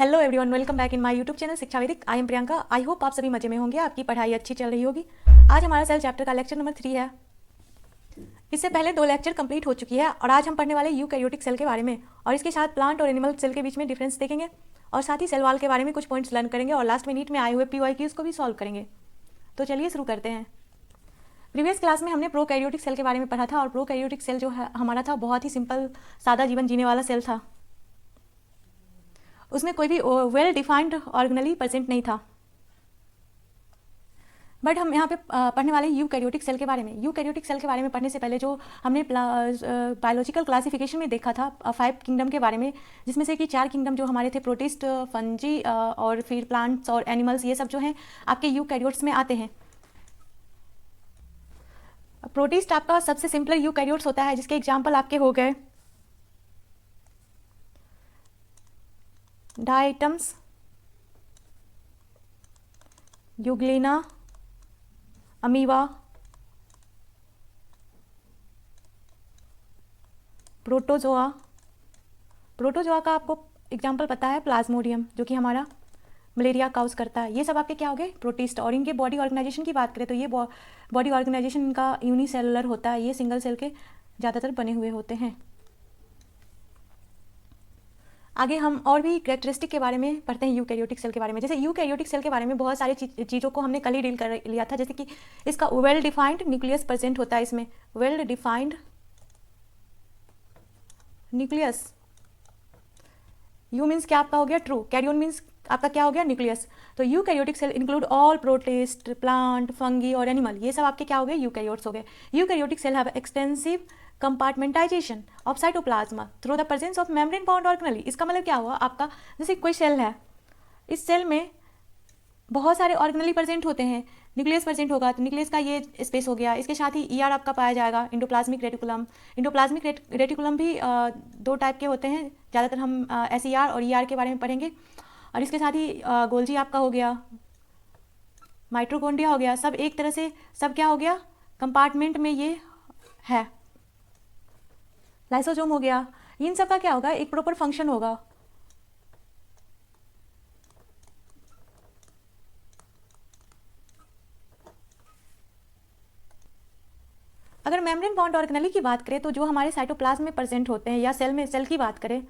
Hello everyone, welcome back in my YouTube channel शिक्षा वैदिक। I am Priyanka. I hope आप सभी मजे में होंगे, आपकी पढ़ाई अच्छी चल रही होगी। आज हमारा सेल चैप्टर का लेक्चर नंबर 3 है। इससे पहले 2 लेक्चर कंप्लीट हो चुकी है और आज हम पढ़ने वाले यूकैरियोटिक सेल के बारे में और इसके साथ प्लांट और एनिमल सेल के बीच में डिफरेंस देखेंगे और साथ ही सेल वॉल के बारे में कुछ पॉइंट्स लर्न करेंगे और लास्ट में नीट में आए हुए PYQs को भी सॉल्व करेंगे। तो चलिए शुरू करते हैं। प्रीवियस क्लास में हमने प्रोकैरियोटिक सेल के बारे में पढ़ा था और प्रोकैरियोटिक सेल जो है हमारा था बहुत ही सिंपल सादा जीवन जीने वाला सेल था। उसमें कोई भी वेल डिफाइंड ऑर्गेनली प्रेजेंट नहीं था। बट हम यहाँ पे पढ़ने वाले यूकैरियोटिक सेल के बारे में। यूकैरियोटिक सेल के बारे में पढ़ने से पहले जो हमने बायोलॉजिकल क्लासिफिकेशन में देखा था 5 किंगडम के बारे में, जिसमें से कि 4 किंगडम जो हमारे थे प्रोटिस्ट, फंजी और फिर प्लांट्स और एनिमल्स, ये सब जो हैं आपके यूकैरियोट्स में आते हैं। प्रोटिस्ट आपका सबसे सिंपल यूकैरियोट्स होता है, जिसके एग्जाम्पल आपके हो गए diatoms, Euglena, amoeba, protozoa. Protozoa का आपको एग्जाम्पल पता है प्लाज्मोडियम, जो कि हमारा मलेरिया काउज करता है। ये सब आपके क्या हो गए प्रोटिस्ट। और इनके बॉडी ऑर्गेनाइजेशन की बात करें तो ये बॉडी ऑर्गेनाइजेशन इनका यूनिसेलुलर होता है, ये सिंगल सेल के ज़्यादातर बने हुए होते हैं। आगे हम और भी कैरेक्टरिस्टिक के बारे में पढ़ते हैं यूकैरियोटिक सेल के बारे में। जैसे यूकैरियोटिक सेल के बारे में बहुत सारी चीज़ों को हमने कल ही डील कर लिया था, जैसे कि इसका वेल डिफाइंड न्यूक्लियस प्रेजेंट होता है। इसमें well defined nucleus, you means क्या आपका हो गया ट्रू, कैरियन मीन्स आपका क्या हो गया न्यूक्लियस। तो eukaryotic cell include all protist, plant, fungi और एनिमल, ये सब आपके क्या हो गए यूकैरियोट्स हो गए। Eukaryotic cell have extensive compartmentalisation of cytoplasma through the presence of membrane bound organelle. इसका मतलब क्या हुआ आपका, जैसे कोई सेल है, इस सेल में बहुत सारे ऑर्गेनेली प्रेजेंट होते हैं, न्यूक्लियस प्रेजेंट होगा तो न्यूक्लियस का ये स्पेस हो गया। इसके साथ ही ER आपका पाया जाएगा, इंडोप्लाज्मिक रेटिकुलम। इंडोप्लाज्मिक रेटिकुलम भी 2 टाइप के होते हैं, ज़्यादातर हम SER और ER के बारे में पढ़ेंगे। और इसके साथ ही गोल्जी आपका हो गया, माइटोकॉन्ड्रिया हो गया, सब एक तरह से सब क्या हो गया कंपार्टमेंट में ये है। लाइसोसोम हो गया, इन सब का क्या होगा एक प्रॉपर फंक्शन होगा। अगर मेम्ब्रेन बाउंड ऑर्गेनेली की बात करें तो जो हमारे साइटोप्लाज्म में प्रेजेंट होते हैं, या सेल की बात करें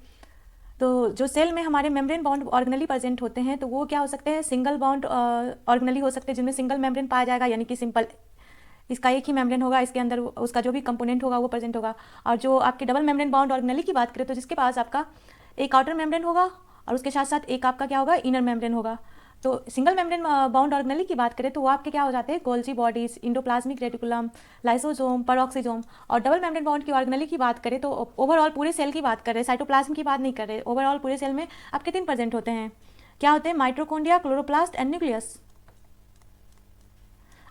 तो जो सेल में हमारे मेम्ब्रेन बाउंड ऑर्गेनेली प्रेजेंट होते हैं तो वो क्या हो सकते हैं सिंगल बाउंड ऑर्गेनेली हो सकते हैं, जिनमें सिंगल मेम्ब्रेन पाया जाएगा, यानी कि सिंपल इसका एक ही मेम्ब्रेन होगा, इसके अंदर उसका जो भी कंपोनेंट होगा वो प्रेजेंट होगा। और जो आपके डबल मेम्ब्रेन बाउंड ऑर्गेनेली की बात करें तो जिसके पास आपका एक आउटर मेम्ब्रेन होगा और उसके साथ साथ एक आपका क्या होगा इनर मेम्ब्रेन होगा। तो सिंगल मेम्ब्रेन बाउंड ऑर्गेनेली की बात करें तो वो आपके क्या हो जाते हैं Golgi bodies, endoplasmic reticulum, lysosome, peroxisome. और डबल मेम्ब्रेन बाउंड की ऑर्गेनेली की बात करें तो ओवरऑल पूरे सेल की बात कर रहे हैं, साइटोप्लाज्म की बात नहीं कर रहे। ओवरऑल पूरे सेल में आपके 3 प्रेजेंट होते हैं, क्या होते हैं माइटोकॉन्ड्रिया, क्लोरोप्लास्ट एंड न्यूक्लियस।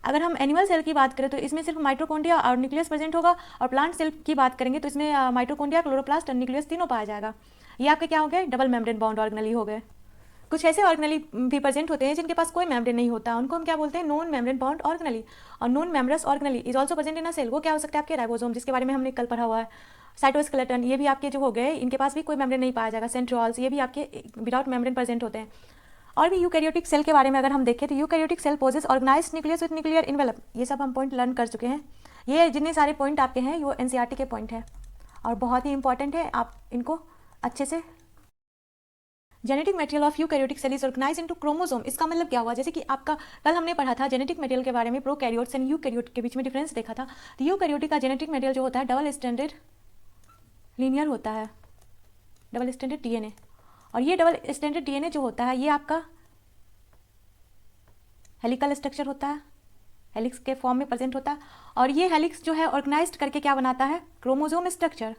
अगर हम एनिमल सेल की बात करें तो इसमें सिर्फ माइटोकॉन्ड्रिया और न्यूक्लियस प्रेजेंट होगा, और प्लांट सेल की बात करेंगे तो इसमें माइटोकॉन्ड्रिया, क्लोरोप्लास्ट और न्यूक्लियस तीनों पाया जाएगा। ये आपके क्या हो गए डबल मेम्ब्रेन बाउंड ऑर्गेनेली हो गए। कुछ ऐसे ऑर्गेनेली भी प्रेजेंट होते हैं जिनके पास कोई मेम्ब्रेन नहीं होता, उनको हम क्या बोलते हैं नॉन मेम्ब्रेन बाउंड ऑर्गेनेली। और non membranes organelle is also present in a cell, वो क्या हो सकता है आपके राइबोसोम, जिसके बारे में हमने कल पढ़ा हुआ है। साइटोस्केलेटन, ये भी आपके जो हो गए इनके पास भी कोई मेम्ब्रेन नहीं पाया जाएगा। सेंट्रियोल्स, ये भी आपके विदाउट मेम्ब्रेन प्रेजेंट होते हैं। और भी यूकैरियोटिक सेल के बारे में अगर हम देखें तो eukaryotic cell possess organised nucleus with nuclear envelope, ये सब हम पॉइंट लर्न कर चुके हैं। ये जितने सारे पॉइंट आपके हैं वो NCERT के पॉइंट है और बहुत ही इंपॉर्टेंट है, आप इनको अच्छे से। Genetic material of eukaryotic cell is organised into chromosome. इसका मतलब क्या हुआ, जैसे कि आपका कल हमने पढ़ा था जेनेटिक मटेरियल के बारे में, प्रोकैरियोट्स एंड यूकैरियोट के बीच में डिफरेंस देखा था। तो यूकैरियोटिक का जेनेटिक मटेरियल जो होता है डबल स्टैंडर्ड लीनियर होता है, डबल स्टैंडर्ड DNA। और ये डबल स्टैंडर्ड DNA जो होता है ये आपका हेलिकल स्ट्रक्चर होता है, हेलिक्स के फॉर्म में प्रेजेंट होता है। और ये हेलिक्स जो है ऑर्गेनाइज्ड करके क्या बनाता है क्रोमोसोम स्ट्रक्चर।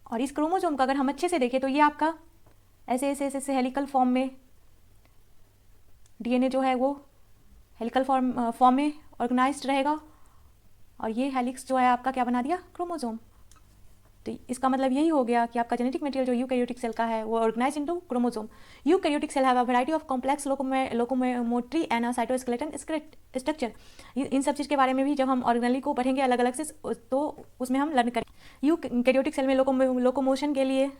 और इस क्रोमोसोम का अगर हम अच्छे से देखें तो ये आपका ऐसे ऐसे ऐसे ऐसे हेलिकल फॉर्म में DNA जो है वो हेलिकल फॉर्म में ऑर्गेनाइज्ड रहेगा। और ये हेलिक्स जो है आपका क्या बना दिया क्रोमोसोम। तो इसका मतलब यही हो गया कि आपका जेनेटिक मटेरियल जो यूकैरियोटिक सेल का है वो organise into chromosome. Eukaryotic cell have a variety of complex locomotory and a cytoskeleton structure. इन सब चीज़ के बारे में भी जब हम ऑर्गेनेली को पढ़ेंगे अलग अलग से तो उसमें हम लर्न करेंगे। यूकैरियोटिक सेल में लोकोमोशन के लिए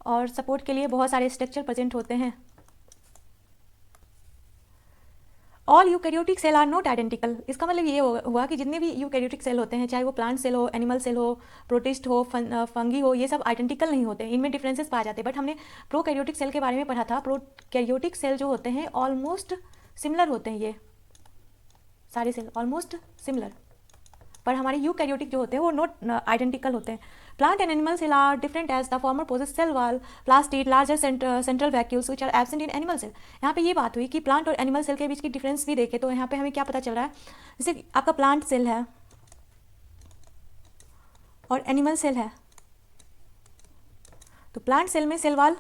और सपोर्ट के लिए बहुत सारे स्ट्रक्चर प्रेजेंट होते हैं। All eukaryotic cell are not identical. इसका मतलब ये हुआ कि जितने भी यूकैरियोटिक सेल होते हैं, चाहे वो प्लांट सेल हो, एनिमल सेल हो, प्रोटिस्ट हो, फंगी हो, ये सब आइडेंटिकल नहीं होते, इनमें डिफरेंसेस पाए जाते हैं। बट हमने प्रोकैरियोटिक सेल के बारे में पढ़ा था। प्रोकैरियोटिक सेल जो होते हैं ऑलमोस्ट सिमिलर होते हैं, ये सारे सेल ऑलमोस्ट सिमिलर, पर हमारे यूकैरियोटिक जो होते हैं वो नॉट आइडेंटिकल होते हैं। Plant and animal cell are different as the former possess cell wall, plastid, larger central vacuoles which are absent in animal cell. यहाँ पे ये बात हुई कि प्लांट और एनिमल सेल के बीच की डिफरेंस भी देखें तो यहाँ पे हमें क्या पता चल रहा है, जैसे आपका प्लांट सेल है और एनिमल सेल है, तो प्लांट सेल में सेल वॉल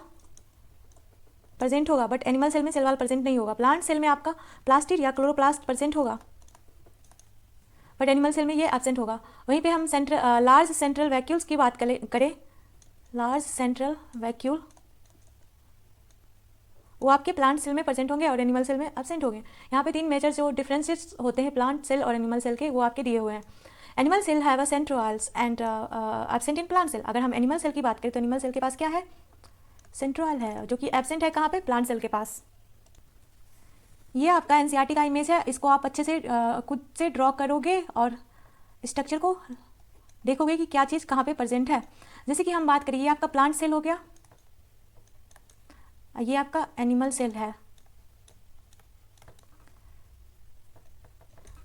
प्रेजेंट होगा बट एनिमल सेल में सेल वॉल प्रेजेंट नहीं होगा। प्लांट सेल में आपका प्लास्टिड या क्लोरोप्लास्ट प्रेजेंट होगा बट एनिमल सेल में ये एब्सेंट होगा। वहीं पे हम लार्ज सेंट्रल वैक्यूल्स की बात करें, लार्ज सेंट्रल वैक्यूल वो आपके प्लांट सेल में प्रेजेंट होंगे और एनिमल सेल में एब्सेंट होंगे। यहाँ पे 3 मेजर जो डिफरेंसेस होते हैं प्लांट सेल और एनिमल सेल के, वो आपके दिए हुए हैं। Animal cell have a centroids and absent in plant cell. अगर हम एनिमल सेल की बात करें तो एनिमल सेल के पास क्या है, सेंट्रोइड है, जो कि एब्सेंट है कहाँ पे, प्लांट सेल के पास। ये आपका एनसीईआरटी का इमेज है, इसको आप अच्छे से खुद से ड्रॉ करोगे और स्ट्रक्चर को देखोगे कि क्या चीज़ कहाँ पे प्रेजेंट है। जैसे कि हम बात करें, ये आपका प्लांट सेल हो गया, ये आपका एनिमल सेल है।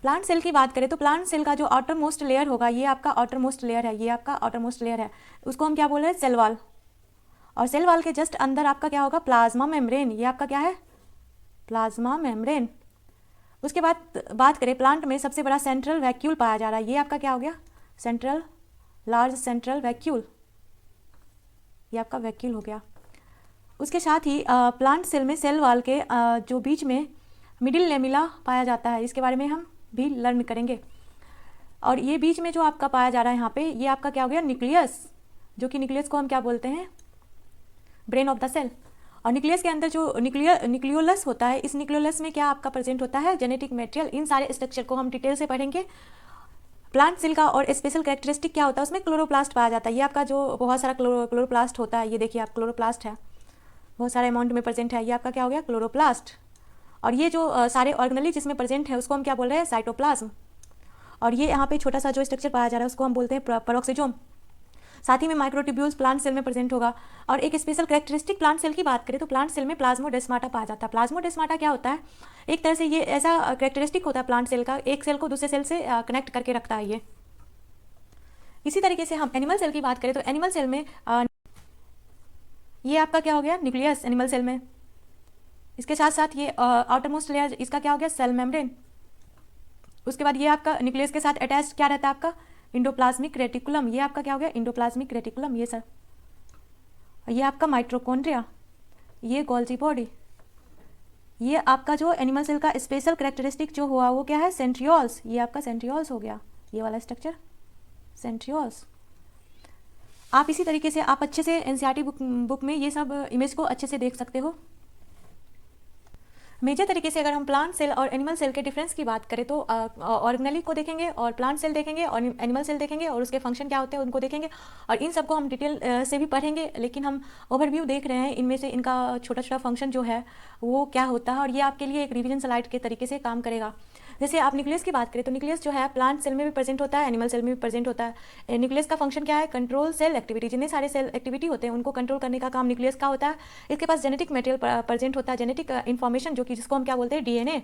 प्लांट सेल की बात करें तो प्लांट सेल का जो आउटर मोस्ट लेयर होगा, ये आपका आउटर मोस्ट लेयर है, ये आपका आउटर मोस्ट लेयर है, उसको हम क्या बोल रहे हैं, सेल वॉल। और सेल वॉल के जस्ट अंदर आपका क्या होगा, प्लाज्मा मेम्ब्रेन, ये आपका क्या है, प्लाज्मा मेम्ब्रेन। उसके बाद बात करें प्लांट में सबसे बड़ा सेंट्रल वैक्यूल पाया जा रहा है, ये आपका क्या हो गया, सेंट्रल लार्ज सेंट्रल वैक्यूल, ये आपका वैक्यूल हो गया। उसके साथ ही प्लांट सेल में सेल वॉल के जो बीच में मिडिल लेमिला पाया जाता है, इसके बारे में हम भी लर्न करेंगे। और ये बीच में जो आपका पाया जा रहा है यहाँ पे, ये आपका क्या हो गया, न्यूक्लियस, जो कि न्यूक्लियस को हम क्या बोलते हैं, ब्रेन ऑफ द सेल। और न्यूक्लियस के अंदर जो न्यूक्लियोलस होता है, इस न्यूक्लियोलस में क्या आपका प्रेजेंट होता है, जेनेटिक मटेरियल। इन सारे स्ट्रक्चर को हम डिटेल से पढ़ेंगे। प्लांट सेल का और स्पेशल कैरेक्टरिस्टिक क्या होता है, उसमें क्लोरोप्लास्ट पाया जाता है। ये आपका जो बहुत सारा क्लोरोप्लास्ट होता है, ये देखिए आप क्लोरोप्लास्ट है, बहुत सारे अमाउंट में प्रेजेंट है, ये आपका क्या हो गया, क्लोरोप्लास्ट। और ये जो सारे ऑर्गेनेली जिसमें प्रेजेंट है उसको हम क्या बोल रहे हैं, साइटोप्लाज्म। और ये यहाँ पे छोटा सा जो स्ट्रक्चर पाया जा रहा है उसको हम बोलते हैं पेरोक्सिसोम। साथ ही में माइक्रोट्यूब्यूल्स प्लांट सेल में प्रेजेंट होगा। और एक स्पेशल कैरेक्टरिस्टिक प्लांट सेल की बात करें तो प्लांट सेल में प्लाज्मोडेस्माटा पाया जाता है। प्लाज्मोडेस्माटा क्या होता है, एक तरह से ये ऐसा कैरेक्टरिस्टिक होता है प्लांट सेल का, एक सेल को दूसरे सेल से कनेक्ट करके रखता है ये। इसी तरीके से हम एनिमल सेल की बात करें तो एनिमल सेल में ये आपका क्या हो गया, न्यूक्लियस एनिमल सेल में। इसके साथ साथ ये आउटर मोस्ट लेयर, इसका क्या हो गया, सेल मेम्ब्रेन। उसके बाद ये आपका न्यूक्लियस के साथ अटैच क्या रहता है, आपका इंडोप्लाज्मिक रेटिकुलम, ये आपका क्या हो गया, इंडोप्लाज्मिक रेटिकुलम, ये सर। ये आपका माइटोकॉन्ड्रिया, ये गोल्जी बॉडी। ये आपका जो एनिमल सेल का स्पेशल कैरेक्टरिस्टिक जो हुआ वो क्या है, सेंट्रियोल्स, ये आपका सेंट्रियोल्स हो गया, ये वाला स्ट्रक्चर सेंट्रियोल्स। आप इसी तरीके से आप अच्छे से एनसीईआरटी बुक में ये सब इमेज को अच्छे से देख सकते हो। मेजर तरीके से अगर हम प्लांट सेल और एनिमल सेल के डिफरेंस की बात करें तो ऑर्गेनेली को देखेंगे और प्लांट सेल देखेंगे और एनिमल सेल देखेंगे और उसके फंक्शन क्या होते हैं उनको देखेंगे। और इन सबको हम डिटेल से भी पढ़ेंगे, लेकिन हम ओवरव्यू देख रहे हैं इनमें से इनका छोटा छोटा फंक्शन जो है वो क्या होता है, और ये आपके लिए एक रिविजन स्लाइड के तरीके से काम करेगा। जैसे आप न्यूक्लियस की बात करें तो न्यूक्लियस जो है प्लांट सेल में भी प्रेजेंट होता है, एनिमल सेल में भी प्रेजेंट होता है। न्यूक्लियस का फंक्शन क्या है, कंट्रोल सेल एक्टिविटी। जितने सारे सेल एक्टिविटी होते हैं उनको कंट्रोल करने का काम न्यूक्लियस का होता है। इसके पास जेनेटिक मटेरियल प्रेजेंट होता है, जेनेटिक इन्फॉर्मेशन, जो कि जिसको हम क्या बोलते हैं, डीएनए।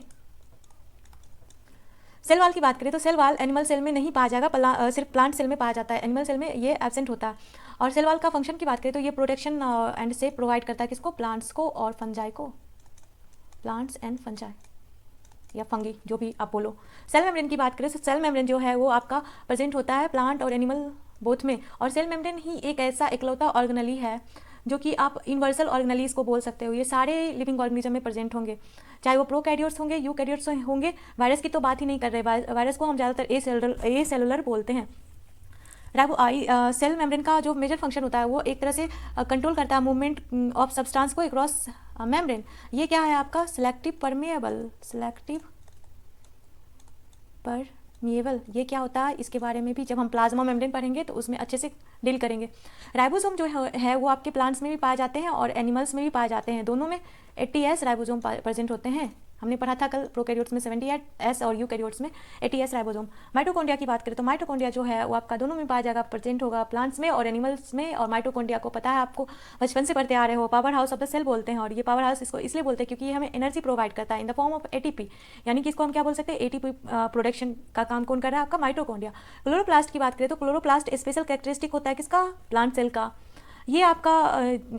सेल वाल की बात करें तो सेल वाल एनिमल सेल में नहीं पाया जाएगा, सिर्फ प्लांट सेल में पाया जाता है, एनिमल सेल में ये एब्सेंट होता है। और सेल वाल का फंक्शन की बात करें तो ये प्रोटेक्शन एंड से प्रोवाइड करता है किसको, प्लांट्स को और फंजाई को, प्लांट्स एंड फंजाई या फंगी जो भी आप बोलो। सेल मेम्ब्रेन की बात करें तो सेल मेम्ब्रेन जो है वो आपका प्रेजेंट होता है प्लांट और एनिमल बोथ में। और सेल मेम्ब्रेन ही एक ऐसा इकलौता ऑर्गेनेली है जो कि आप यूनिवर्सल ऑर्गेनेली इसको बोल सकते हो। ये सारे लिविंग ऑर्गेनिज्म में प्रेजेंट होंगे, चाहे वो प्रोकैरियोट्स होंगे, यूकैरियोट्स होंगे। वायरस की तो बात ही नहीं कर रहे, वायरस को हम ज़्यादातर ए सेलुलर बोलते हैं। सेल मेम्ब्रेन का जो मेजर फंक्शन होता है वो एक तरह से कंट्रोल करता है मूवमेंट ऑफ सब्सटेंस को अक्रॉस मेम्ब्रेन। ये क्या है आपका, सिलेक्टिव परमिएबल, ये क्या होता है, इसके बारे में भी जब हम प्लाज्मा मेम्ब्रेन पढ़ेंगे तो उसमें अच्छे से डील करेंगे। राइबोसोम जो है वो आपके प्लांट्स में भी पाए जाते हैं और एनिमल्स में भी पाए जाते हैं, दोनों में 80S राइबोसोम प्रेजेंट होते हैं। हमने पढ़ा था कल प्रोकैरियोट्स में 78S और यूकैरियोट्स में 80S राइबोसोम। माइटोकॉन्ड्रिया की बात करें तो माइटोकॉन्ड्रिया जो है वो आपका दोनों में पाया जाएगा, प्रेजेंट होगा प्लांट्स में और एनिमल्स में। और माइटोकॉन्ड्रिया को पता है आपको, बचपन से पढ़ते आ रहे हो, powerhouse of the cell बोलते हैं। और ये पावर हाउस इसको इसलिए बोलते हैं क्योंकि ये हमें एनर्जी प्रोवाइड करता है in the form of ATP, यानी कि इसको हम क्या बोल सकते हैं, ATP प्रोडक्शन का काम कौन कर रहा है, आपका माइटोकॉन्ड्रिया। क्लोरोप्लास्ट की बात करें तो क्लोरोप्लास्ट स्पेशल कैरेक्टरिस्टिक होता है किसका, प्लांट सेल का। ये आपका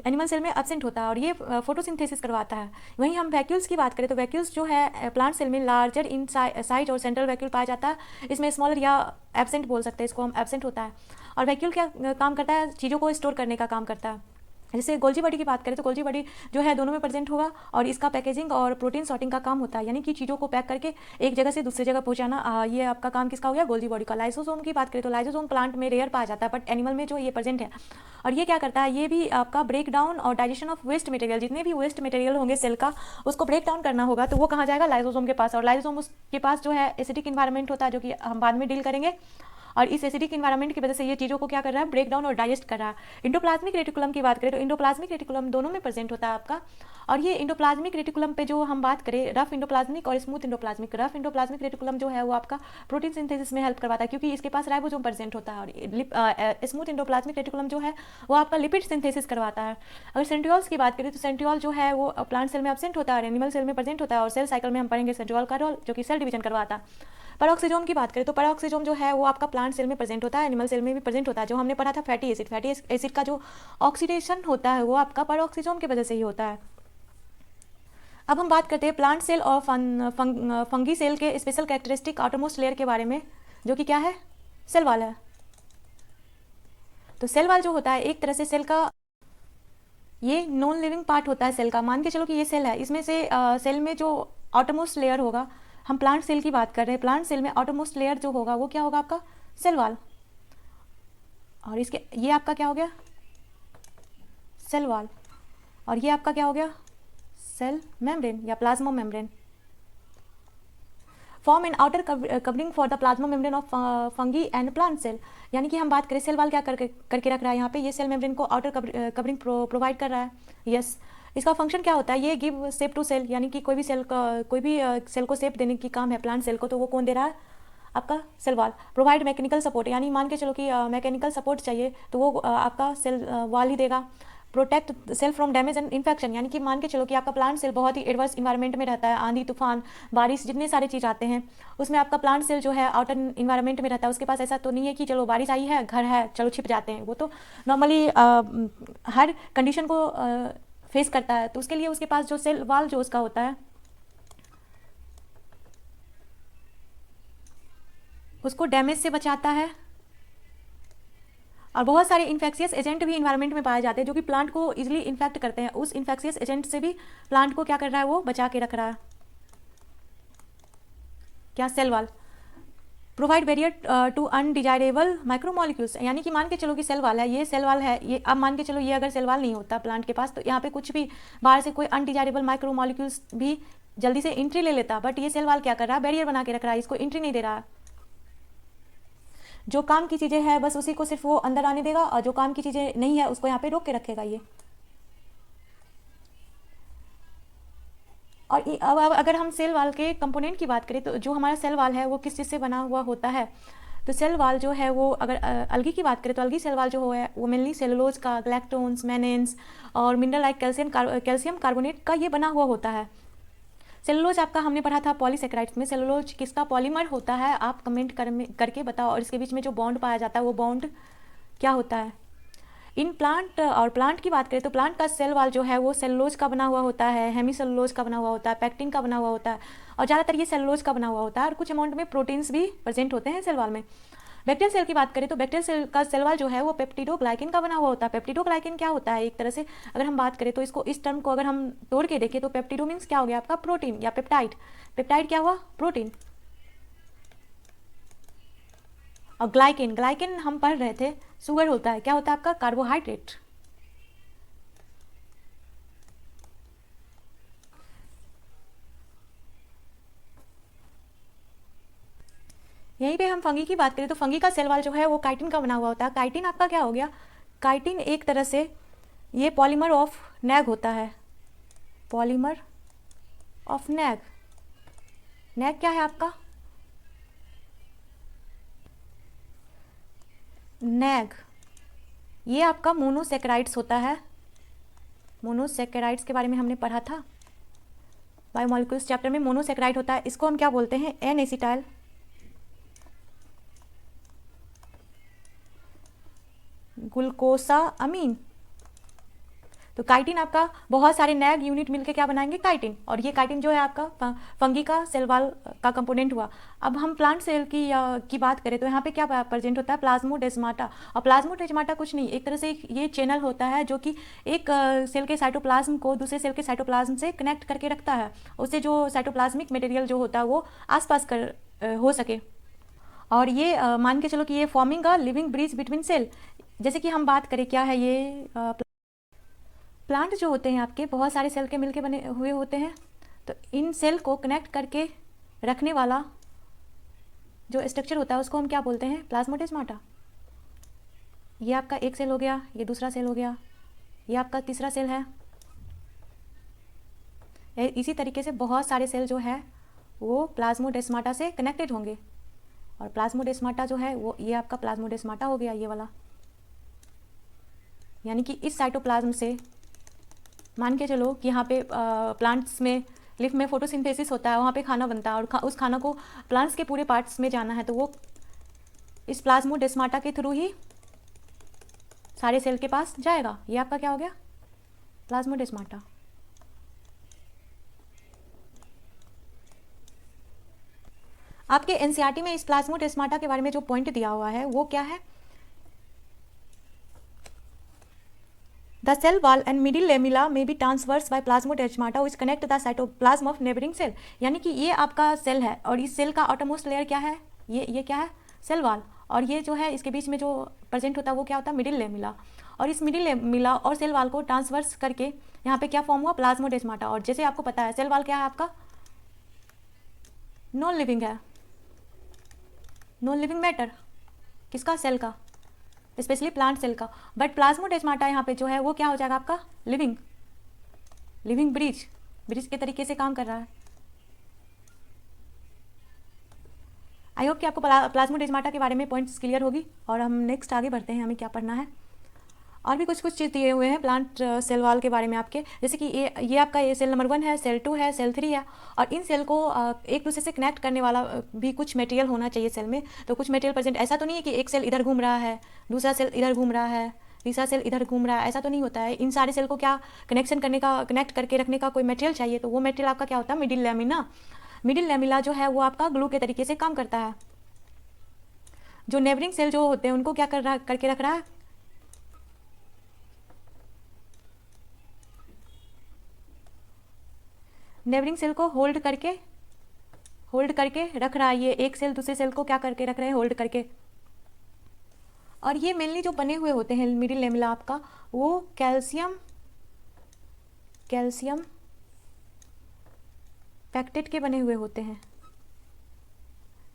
एनिमल सेल में एब्सेंट होता है और ये फोटोसिंथेसिस करवाता है। वहीं हम वैक्यूल्स की बात करें तो वैक्यूल्स जो है प्लांट सेल में लार्जर इन साइज और सेंट्रल वैक्यूल पाया जाता है, इसमें स्मॉलर या एब्सेंट बोल सकते हैं इसको हम, एब्सेंट होता है। और वैक्यूल क्या काम करता है, चीज़ों को स्टोर करने का काम करता है। जैसे गोल्जी बॉडी की बात करें तो गोल्जी बॉडी जो है दोनों में प्रेजेंट होगा और इसका पैकेजिंग और प्रोटीन सॉर्टिंग का काम होता है, यानी कि चीज़ों को पैक करके एक जगह से दूसरी जगह पहुंचाना, ये आपका काम किसका हो गया, गोल्जी बॉडी का। लाइसोसोम की बात करें तो लाइसोसोम प्लांट में रेयर पाया जाता है बट एनिमल में जो ये प्रेजेंट है। और ये क्या करता है, ये भी आपका ब्रेक डाउन और डाइजेशन ऑफ वेस्ट मटेरियल, जितने भी वेस्ट मटेरियल होंगे सेल का उसको ब्रेक डाउन करना होगा तो वो कहाँ जाएगा, लाइसोसोम के पास। और लाइसोसोम के पास जो है एसिडिक इन्वायरमेंट होता है जो कि हम बाद में डील करेंगे। और इस एसिडिक इन्वायरमेंट की वजह से ये चीज़ों को क्या कर रहा है, ब्रेक डाउन और डाइजेस्ट कर रहा है। इंडोप्लाज्मिक रेटिकुलम की बात करें तो इंडोप्लाज्मिक रेटिकुलम दोनों में प्रेजेंट होता है आपका। और ये इंडोप्लाज्मिक रेटिकुलम पे जो हम बात करें, रफ इंडोप्लाज्मिक और smooth endoplasmic, rough endoplasmic reticulum जो है वो आपका प्रोटीन सिंथेसिस में हेल्प करवाता है क्योंकि इसके पास राइबोसोम प्रेजेंट होता है। और स्मूथ इंडोप्लाज्मिक रेटिकुलम जो है वो आपका लिपिड सिंथेसिस करवाता है। अगर सेंट्रियोल्स की बात करें तो सेंट्रियोल जो है वो प्लांट सेल में एब्सेंट होता है और एनिमल सेल में प्रेजेंट होता है। और सेल साइकिल में हम पढ़ेंगे सेंट्रियोल का रोल जो कि सेल डिवीजन करवाता है। पैरोक्सिसोम की बात करें तो पैरोक्सिसोम जो है वो आपका प्लांट सेल में प्रेजेंट होता है, एनिमल सेल में भी प्रेजेंट होता है। जो हमने पढ़ा था फैटी एसिड, फैटी एसिड का जो ऑक्सीडेशन होता है वो आपका पैरोक्सिसोम की वजह से ही होता है। अब हम बात करते हैं प्लांट सेल और फंगी सेल के स्पेशल कैरेक्टरिस्टिक आउटरमोस्ट लेयर के बारे में, जो कि क्या है, सेल वाल है। तो सेल वाल जो होता है एक तरह से सेल का ये नॉन लिविंग पार्ट होता है सेल का। मान के चलो कि ये सेल है, इसमें से सेल में जो आउटरमोस्ट लेयर होगा, हम प्लांट सेल की बात कर रहे हैं, प्लांट सेल में आउटरमोस्ट लेयर जो होगा वो क्या होगा, आपका सेल वाल। और इसके ये आपका क्या हो गया, सेल वाल। और ये आपका क्या हो गया, सेल मेम्ब्रेन या plasma membrane. Form an outer covering for the plasma membrane of fungi and plant cell, यानी कि हम बात करें सेल वाल क्या करके रख रहा है यहाँ पे, ये सेल मेम्ब्रेन को आउटर कवरिंग प्रोवाइड कर रहा है। यस, इसका फंक्शन क्या होता है, ये गिव शेप टू सेल, यानी कि कोई भी सेल को शेप देने की काम है प्लांट सेल को, तो वो कौन दे रहा है, आपका cell wall. Provide mechanical support, यानी मान के चलो कि मैकेनिकल सपोर्ट चाहिए तो वो आपका सेल वाल ही देगा। Protect cell from damage and infection, यानी कि मान के चलो कि आपका प्लांट सेल बहुत ही एडवर्स इन्वायरमेंट में रहता है, आंधी तूफान बारिश जितने सारे चीज़ आते हैं उसमें आपका प्लांट सेल जो है आउटर इन्वायरमेंट में रहता है। उसके पास ऐसा तो नहीं है कि चलो बारिश आई है, घर है, चलो छिप जाते हैं। वो तो नॉर्मली हर कंडीशन को फेस करता है, तो उसके लिए उसके पास जो सेल वाल जो उसका होता है उसको डैमेज से बचाता है। और बहुत सारे इन्फेक्शियस एजेंट भी इन्वायरमेंट में पाए जाते हैं जो कि प्लांट को इजीली इन्फेक्ट करते हैं। उस इन्फेक्शियस एजेंट से भी प्लांट को क्या कर रहा है, वो बचा के रख रहा है, क्या, cell wall. Provide barrier to undesirable micromolecules, यानी कि मान के चलो कि सेल वाल है, ये सेल वाल है, ये अब मान के चलो ये अगर सेल वाल नहीं होता प्लांट के पास तो यहाँ पे कुछ भी बाहर से कोई अनडिजायरेबल माइक्रोमोलिक्यूल्स भी जल्दी से एंट्री ले लेता, बट ये सेल वाल क्या कर रहा है, बैरियर बना के रख रहा है, इसको एंट्री नहीं दे रहा है। जो काम की चीज़ें हैं बस उसी को सिर्फ वो अंदर आने देगा और जो काम की चीज़ें नहीं है उसको यहाँ पे रोक के रखेगा ये। और अब अगर हम सेल वाल के कंपोनेंट की बात करें तो जो हमारा सेल वाल है वो किस चीज़ से बना हुआ होता है, तो सेल वाल जो है वो अगर अलगी की बात करें तो अलगी सेल वाल जो है वो मेनली सेलुलोज का, ग्लैक्टोन्स, मैनेंस और मिनरल लाइक कैल्शियम कार्बोनेट का ये बना हुआ होता है। सेलुलोज आपका हमने पढ़ा था पॉलीसेकेराइड्स में, सेलुलोज किसका पॉलीमर होता है, आप कमेंट करके बताओ। और इसके बीच में जो बॉन्ड पाया जाता है वो बॉन्ड क्या होता है। इन प्लांट और प्लांट की बात करें तो प्लांट का सेल वाल जो है वो सेलुलोज का बना हुआ होता है, हेमी सेलुलोज का बना हुआ होता है, पैक्टिन का बना हुआ होता है और ज़्यादातर ये सेलुलोज का बना हुआ होता है और कुछ अमाउंट में प्रोटीन्स भी प्रेजेंट होते हैं सेल वाल में। बैक्टीरियल सेल की बात करें तो बैक्टीरियल सेल का सेल वाल जो है वो पेप्टिडोग्लाइकिन का बना हुआ होता है। पेप्टिडोग्लाइकिन क्या होता है, एक तरह से अगर हम बात करें तो इसको इस टर्म को अगर हम तोड़ के देखें तो पेप्टिडो मीन्स क्या हो गया आपका, प्रोटीन या पेप्टाइड। पेप्टाइड क्या हुआ, प्रोटीन। और ग्लाइकिन, ग्लाइकिन हम पढ़ रहे थे शुगर होता है, क्या होता है आपका, कार्बोहाइड्रेट। यहीं पे हम फंगी की बात करें तो फंगी का सेल वॉल जो है वो काइटिन का बना हुआ होता है। काइटिन आपका क्या हो गया, काइटिन एक तरह से ये पॉलीमर ऑफ नैग होता है, पॉलीमर ऑफ नैग। नैग क्या है आपका, नैग ये आपका मोनोसेकेराइड्स होता है। मोनोसेकेराइड्स के बारे में हमने पढ़ा था बायोमोलिक्यूल्स चैप्टर में। मोनोसेकेराइड होता है, इसको हम क्या बोलते हैं, एन एसिटाइल ग्लूकोसा अमीन। तो काइटिन आपका बहुत सारे नैग यूनिट मिलके क्या बनाएंगे, काइटिन। और ये काइटिन जो है आपका फंगी का सेल वॉल का कंपोनेंट हुआ। अब हम प्लांट सेल की बात करें तो यहाँ पे क्या प्रेजेंट होता है, प्लाज्मोडेस्माटा। और प्लाज्मोडेस्माटा कुछ नहीं, एक तरह से ये चैनल होता है जो कि एक सेल के साइटोप्लाज्म को दूसरे सेल के साइटोप्लाज्म से कनेक्ट करके रखता है, उससे जो साइटोप्लाज्मिक मटेरियल जो होता है वो आसपास हो सके। और ये मान के चलो कि ये forming a living bridge between cell. जैसे कि हम बात करें क्या है ये, प्लांट जो होते हैं आपके बहुत सारे सेल के मिलके बने हुए होते हैं। तो इन सेल को कनेक्ट करके रखने वाला जो स्ट्रक्चर होता है उसको हम क्या बोलते हैं, प्लाज्मोडेस्माटा। ये आपका एक सेल हो गया, ये दूसरा सेल हो गया, ये आपका तीसरा सेल है। इसी तरीके से बहुत सारे सेल जो है वो प्लाज्मोडेस्माटा से कनेक्टेड होंगे। और प्लाज्मोडेस्माटा जो है वो ये आपका प्लाज्मोडेस्माटा हो गया, ये वाला। यानी कि इस साइटोप्लाज्म से मान के चलो कि यहाँ पे प्लांट्स में लीफ में फोटोसिंथेसिस होता है, वहाँ पे खाना बनता है और उस खाना को प्लांट्स के पूरे पार्ट्स में जाना है, तो वो इस प्लाज्मोडेस्माटा के थ्रू ही सारे सेल के पास जाएगा। ये आपका क्या हो गया, प्लाज्मोडेस्माटा। आपके एनसीईआरटी में इस प्लाज्मोडेस्माटा के बारे में जो पॉइंट दिया हुआ है वो क्या है, The cell wall and middle lamella may be transverse by plasmodesmata which connect the cytoplasm of neighboring cell। यानी कि ये आपका सेल है और इस सेल का आउटरमोस्ट लेयर क्या है, ये क्या है, सेल वॉल। और ये जो है इसके बीच में जो प्रेजेंट होता है वो क्या होता है, मिडिल लेमिला। और इस मिडिल लेमिला और सेल वॉल को ट्रांसवर्स करके यहाँ पे क्या फॉर्म हुआ, प्लाज्मोडेस्माटा। और जैसे आपको पता है सेल वॉल क्या है आपका, नॉन लिविंग है, नॉन लिविंग मैटर, किसका, सेल का, स्पेशली प्लांट सेल का। बट प्लाज्मोडेस्माटा यहाँ पे जो है वो क्या हो जाएगा आपका, लिविंग ब्रिज के तरीके से काम कर रहा है। आई होप कि आपको प्लाज्मोडेस्माटा के बारे में पॉइंट्स क्लियर होगी। और हम नेक्स्ट आगे बढ़ते हैं, हमें क्या पढ़ना है। और भी कुछ चीज़ दिए हुए हैं प्लांट सेल वॉल के बारे में आपके, जैसे कि ये आपका ये सेल नंबर 1 है, सेल 2 है, सेल 3 है। और इन सेल को एक दूसरे से कनेक्ट करने वाला भी कुछ मटेरियल होना चाहिए सेल में। तो कुछ मटेरियल प्रेजेंट, ऐसा तो नहीं है कि एक सेल इधर घूम रहा है, दूसरा सेल इधर घूम रहा है, तीसरा सेल इधर घूम रहा है, ऐसा तो नहीं होता है। इन सारे सेल को क्या कनेक्ट करके रखने का कोई मटेरियल चाहिए, तो वो मटेरियल आपका क्या होता है, मिडिल लेमिना। मिडिल लेमिला जो है वो आपका ग्लू के तरीके से काम करता है। जो नेबरिंग सेल जो होते हैं उनको क्या करके रख रहा है, नेबरिंग सेल को होल्ड करके रख रहा है। ये एक सेल दूसरे सेल को क्या करके रख रहे हैं, होल्ड करके। और ये मेनली जो बने हुए होते हैं मिडिल लेमिला आपका, वो कैल्शियम पैक्टेट के बने हुए होते हैं।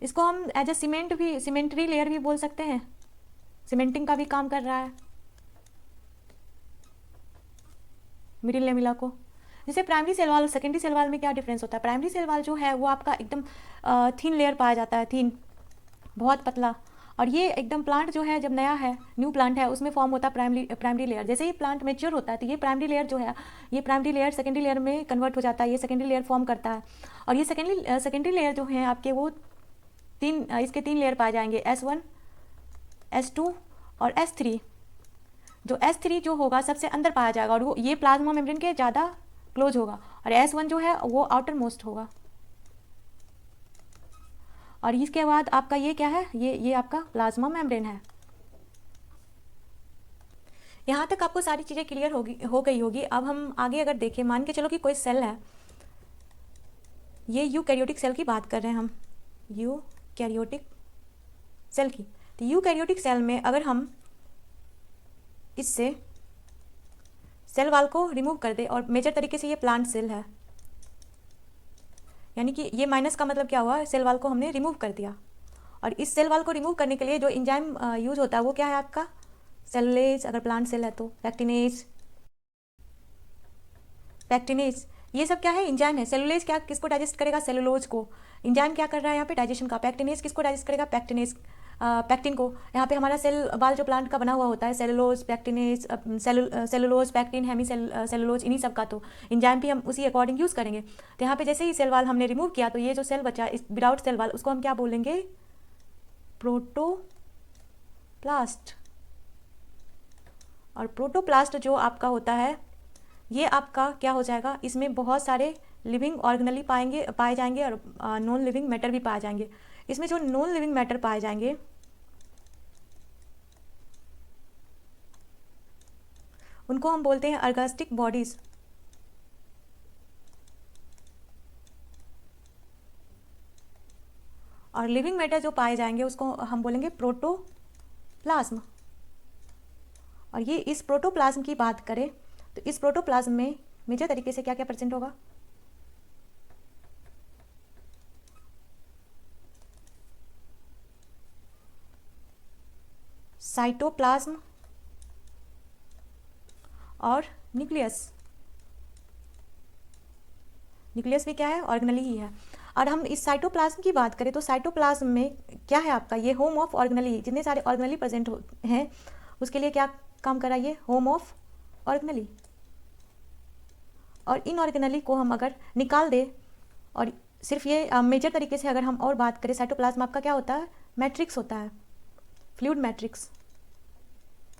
इसको हम एज ए सीमेंट्री लेयर भी बोल सकते हैं, सीमेंटिंग का भी काम कर रहा है मिडिल लेमिला को। जैसे प्राइमरी सेल वॉल और सेकेंडरी सेल वॉल में क्या डिफरेंस होता है, प्राइमरी सेल वॉल जो है वो आपका एकदम थिन लेयर पाया जाता है, थिन, बहुत पतला। और ये एकदम प्लांट जो है जब नया है, न्यू प्लांट है, उसमें फॉर्म होता है प्राइमरी लेयर। जैसे ही प्लांट मेच्योर होता है तो ये प्राइमरी लेयर जो है, ये प्राइमरी लेयर सेकेंडरी लेयर में कन्वर्ट हो जाता है, ये सेकेंडरी लेयर फॉर्म करता है। और ये सेकेंडरी लेयर जो है आपके वो इसके 3 लेयर पाए जाएंगे, S1, S2 और S3। जो S3 जो होगा सबसे अंदर पाया जाएगा और वो ये प्लाज्मा मेम्ब्रेन के ज़्यादा क्लोज होगा। और S1 जो है वो आउटर मोस्ट होगा। और इसके बाद आपका ये क्या है, ये आपका प्लाज्मा मेम्ब्रेन है। यहाँ तक आपको सारी चीज़ें क्लियर हो गई होगी। अब हम आगे अगर देखें, मान के चलो कि कोई सेल है, ये यूकैरियोटिक सेल की बात कर रहे हैं हम, यूकैरियोटिक सेल की। तो यूकैरियोटिक सेल में अगर हम इससे सेल वॉल को रिमूव कर दे, और मेजर तरीके से ये प्लांट सेल है, यानी कि ये माइनस का मतलब क्या हुआ, सेल वॉल को हमने रिमूव कर दिया। और इस सेल वॉल को रिमूव करने के लिए जो एंजाइम यूज होता है वो क्या है आपका, सेलुलेज, अगर प्लांट सेल है तो पैक्टिनेज, पैक्टिनेज, ये सब क्या है, एंजाइम है। सेलुलेज क्या किसको डाइजेस्ट करेगा, सेलुलोज को। एंजाइम क्या कर रहा है यहाँ पे, डाइजेशन का। पैक्टिनेज किसको डाइजेस्ट करेगा, पैक्टिनेज, पैक्टिन को। यहाँ पे हमारा सेल बाल जो प्लांट का बना हुआ होता है, cellulose, pectinase, cellulose, pectin, hemicellulose, इन्हीं सब का तो एंजाइम भी हम उसी अकॉर्डिंग यूज़ करेंगे। तो यहाँ पे जैसे ही सेल वाल हमने रिमूव किया तो ये जो सेल बचा इस विदाउट सेल वाल, उसको हम क्या बोलेंगे, प्रोटोप्लास्ट। और प्रोटोप्लास्ट जो आपका होता है ये आपका क्या हो जाएगा, इसमें बहुत सारे लिविंग ऑर्गेनली पाए जाएंगे और नॉन लिविंग मैटर भी पाए जाएंगे। इसमें जो नॉन लिविंग मैटर पाए जाएंगे उनको हम बोलते हैं ऑर्गेस्टिक बॉडीज। और लिविंग मैटर जो पाए जाएंगे उसको हम बोलेंगे प्रोटोप्लाज्म। और ये इस प्रोटोप्लाज्म की बात करें तो इस प्रोटोप्लाज्म में मेजर तरीके से क्या क्या प्रेजेंट होगा, साइटोप्लाज्म और न्यूक्लियस। न्यूक्लियस भी क्या है, ऑर्गेनली ही है। और हम इस साइटोप्लाज्म की बात करें तो साइटोप्लाज्म में क्या है आपका, ये होम ऑफ ऑर्गेनली, जितने सारे ऑर्गेनली प्रेजेंट हैं उसके लिए क्या काम करा, ये होम ऑफ ऑर्गेनली। और इन ऑर्गेनली को हम अगर निकाल दें और सिर्फ ये मेजर तरीके से अगर हम और बात करें, साइटोप्लाज्म आपका क्या होता है, मैट्रिक्स होता है, फ्लूइड मैट्रिक्स।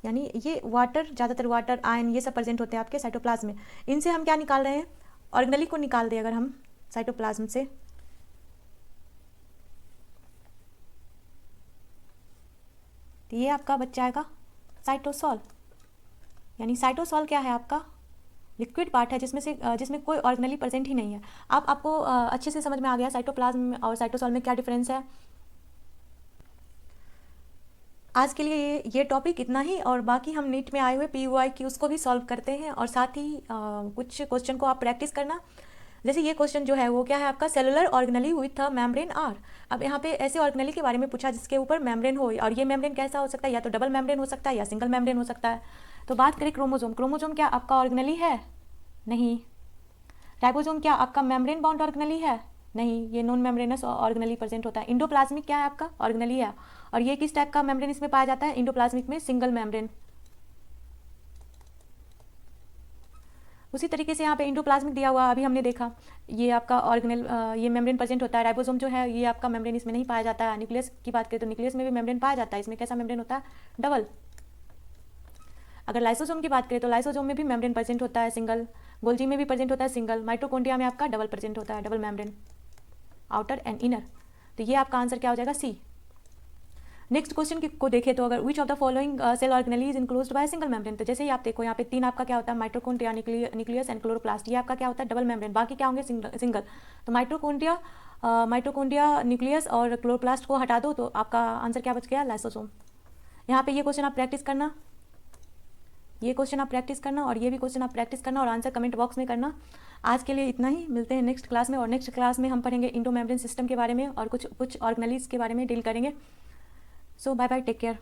यानी ये वाटर, ज़्यादातर वाटर, आयन, ये सब प्रेजेंट होते हैं आपके साइटोप्लाज्म में। इनसे हम क्या निकाल रहे हैं, ऑर्गेनली को निकाल दें अगर हम साइटोप्लाज्म से, तो ये आपका बच जाएगा साइटोसॉल। यानी साइटोसॉल क्या है आपका, लिक्विड पार्ट है जिसमें कोई ऑर्गेनली प्रेजेंट ही नहीं है। आपको अच्छे से समझ में आ गया साइटोप्लाज्म और साइटोसॉल में क्या डिफरेंस है। आज के लिए ये टॉपिक इतना ही, और बाकी हम नीट में आए हुए PUI की उसको भी सॉल्व करते हैं, और साथ ही कुछ क्वेश्चन को आप प्रैक्टिस करना। जैसे ये क्वेश्चन जो है वो क्या है आपका, cellular organelle with a membrane are. अब यहाँ पे ऐसे ऑर्गेनली के बारे में पूछा जिसके ऊपर मेम्ब्रेन हो, और ये मेम्ब्रेन कैसा हो सकता है, या तो डबल मेम्ब्रेन हो सकता है या सिंगल मेम्ब्रेन हो सकता है। तो बात करें क्रोमोजोम, क्रोमोजोम क्या आपका ऑर्गेनली है, नहीं। राइबोसोम क्या आपका मेम्ब्रेन बाउंड ऑर्गेनली है, नहीं, ये नॉन मेम्ब्रेनस ऑर्गेनली प्रेजेंट होता है। इंडोप्लाज्मिक क्या है आपका, ऑर्गेनली है, और ये किस टाइप का मेम्ब्रेन इसमें पाया जाता है, इंडोप्लाज्मिक में सिंगल मेम्ब्रेन। उसी तरीके से यहाँ पे इंडोप्लाज्मिक दिया हुआ अभी हमने देखा, ये आपका ऑर्गेनल, ये मेम्ब्रेन प्रेजेंट होता है। राइबोसोम जो है ये आपका मेम्ब्रेन इसमें नहीं पाया जाता है। न्यूक्लियस की बात करें तो न्यूक्लियस में भी मेम्ब्रेन पाया जाता है, इसमें कैसा मेम्ब्रेन होता है, डबल। अगर लाइसोसोम की बात करें तो लाइसोसोम में भी मेम्ब्रेन प्रेजेंट होता है, सिंगल। गोल्जी में भी प्रेजेंट होता है, सिंगल। माइटोकॉन्ड्रिया में आपका डबल प्रेजेंट होता है, double membrane, outer and inner. तो ये आपका आंसर क्या हो जाएगा, सी। नेक्स्ट क्वेश्चन को देखें तो अगर which of the following cell organelle is enclosed by single membrane, तो जैसे ही आप देखो यहाँ पे 3 आपका क्या होता है, माइटोकॉन्ड्रिया, न्यूक्लियस एंड क्लोरोप्लास्ट। ये आपका क्या होता है, डबल मेम्ब्रेन, बाकी क्या होंगे, सिंगल। तो माइटोकॉन्ड्रिया, न्यूक्लियस और क्लोरोप्लास्ट को हटा दो तो आपका आंसर क्या बच गया, लाइसोसोम। यहाँ पे ये क्वेश्चन आप प्रैक्टिस करना, ये क्वेश्चन आप प्रैक्टिस करना, और ये भी क्वेश्चन आप प्रैक्टिस करना, और आंसर कमेंट बॉक्स में करना। आज के लिए इतना ही, मिलते हैं नेक्स्ट क्लास में, और नेक्स्ट क्लास में हम पढ़ेंगे इंडो मेम्ब्रेन सिस्टम के बारे में और कुछ ऑर्गेनलीज के बारे में डील करेंगे। सो बाय बाय, टेक केयर।